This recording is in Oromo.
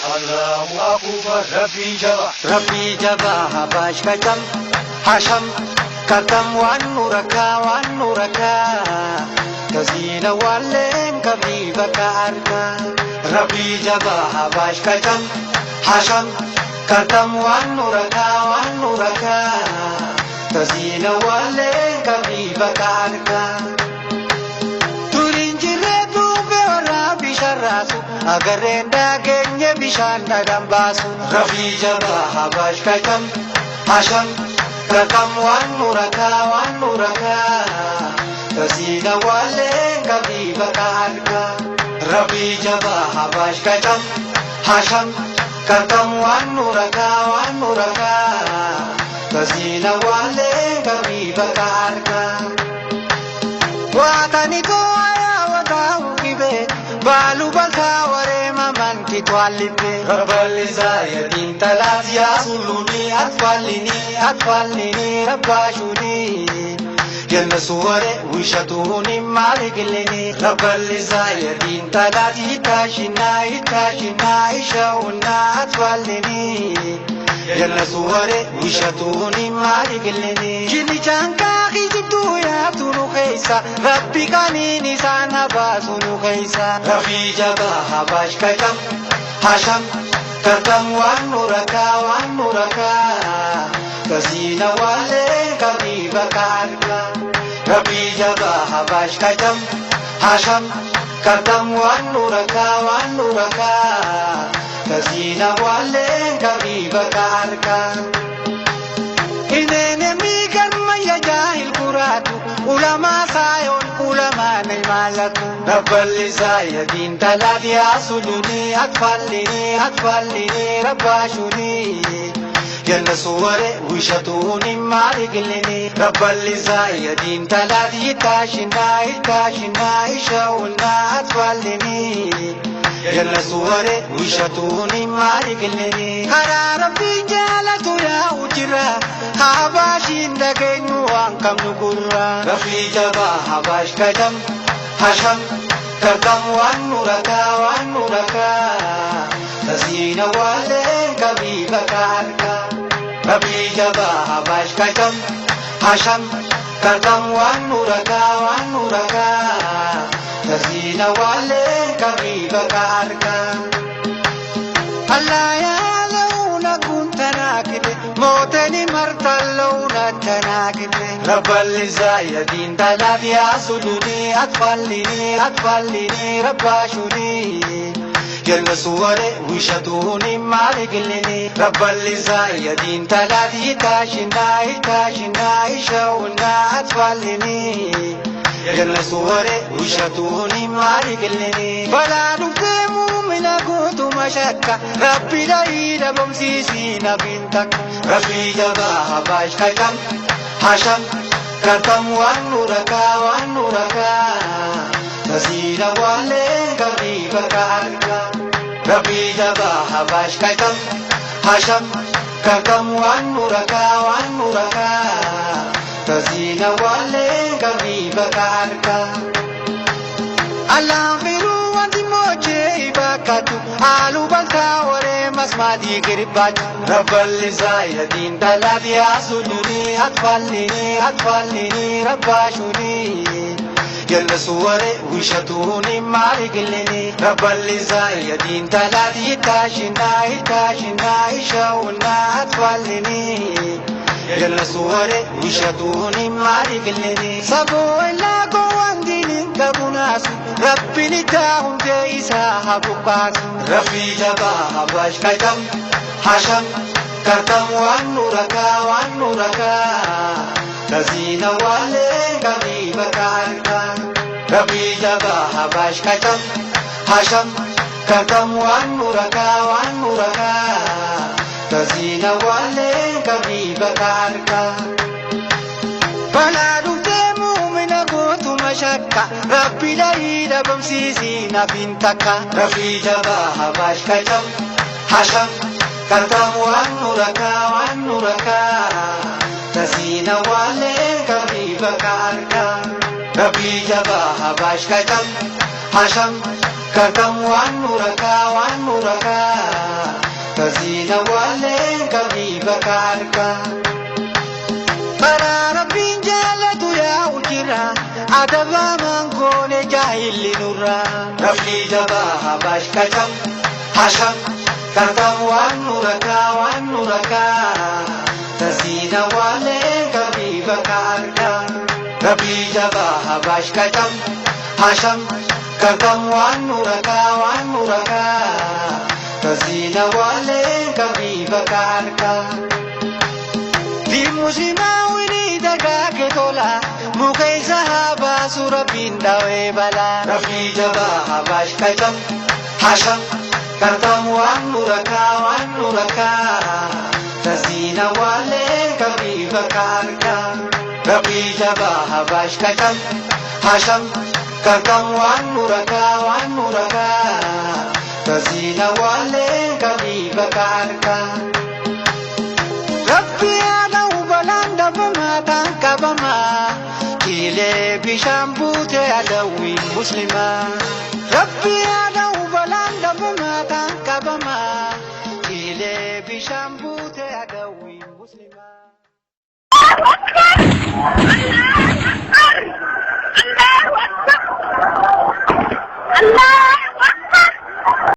الله أكبر ربي جبا هباش كتم حشم كتم وان نوركا تزين والين كبي بكاركا ربي جبا هباش كتم حشم كتم وان نوركا تزين والين كبي بكاركا Agarren dagenya bishan nadam basu Rafi jaba habash kaitam Hasham kakam wan nuraka Tasina wale kabi bakarka Rafi jaba habash kaitam Hasham kakam wan nuraka Tasina wale kabi bakarka Watani ko aya watahu kibe Balu balta ware maman ki twalibe Rabbal Zayadin talat ya suluni atfalini rabbashuni Jalla suware wishatuni maligilini Rabbal Zayadin talat itashina ishawna atfalini Jalla suware wishatuni maligilini Jini chanka khijibtu ya tunu khaisa Rabbi kanini sana basunu khaisa Rafi jaba habash kaitam Hasham katam wan nuraka Kasina wale kabi bakarka Rafi jaba habash kaitam Hasham katam wan nuraka Kasina wale kabi bakarka Inene mi karma ya jahil kuratu Ulama sayon ulama naimalatu Rabbal Zayadin talat ya suluni atfalini rabbashuni Jalla suware wishatuni maligilini Rabbal Zayadin talat itashina ishawna atfalini Jalla suware wishatuni maligilini Hara Rabbi jalatu ya ujira Habashin dagenu ankam nugurra Rafi jaba habash kadam Hasham kadam wan nuraka Tasina wale kabi bakarka Rafi jaba habash kadam Hasham kadam wan nuraka Tasina wale kabi bakarka Allah ya launa kuntana kide Moteni martaluna tanakide Rabbal Zayadin talat ya suluni atfalini rabbashuni Jalla suware wishatuni maligilini Rabbal Zayadin talat itashina ishawna atfalini Jalla suware wishatuni maligilini Bala dufemu mina kutu mashakka Rabbi daida bamsisi na bintak Rafi jaba habash kaitam Hasham katam wan nuraka Tasina wale kabi bakarka Rafi jaba habash kaitam Hasham katam wan nuraka Tasina wale kabi bakarka Al-akhiru wanti moche ibakatu Alu balta ware masmadi kiribatu Rabbal Zayadin talat ya suluni atfalini rabbashuni Jalla suware wishatuni maligilini Rabbal Zayadin talat itashina ishawna atfalini Jalla suware wishatuni maligilini Sabo illa ko wangdinin kabunasu Rabbi nitahum jaisa habukasu Rafi jaba habash kaitam Hasham katam wan nuraka Tasina wale kabi bakarka Rafi jaba habash kaitam Hasham katam wan nuraka Tasina wale kabi bakarka Bala dufemu mina kutu mashakka Rabbi daida bamsisi na bintaka Rafi jaba habash kaitam Hasham katam wan nuraka Tasina wale kabi bakarka Rafi jaba habash kaitam Hasham katam wan nuraka بكاركا برا ربين جالتو يا وجرا أدبا من قول جاهل نورا ربي جباها باش كجم حشم كرتم وانوركا تزين والين كبي بكاركا ربي جباها باش كجم حشم كرتم وانوركا تزين والين كبي بكاركا دي مسلمة وني دقاك تولا مكي زهابا سوربين داوي بلا ربي جباها باش كجم حشم كرتم وانوركا تزين والين كبي بكاركا ربي جباها باش كجم حشم كرتم وانوركا تزين والين كبي بكاركا ربي أنا وبلان دبما تنكبما كيلي بشامبوت أدوي مسلمة ربي أنا وبلان دبما تنكبما كيلي بشامبوت أدوي مسلمة الله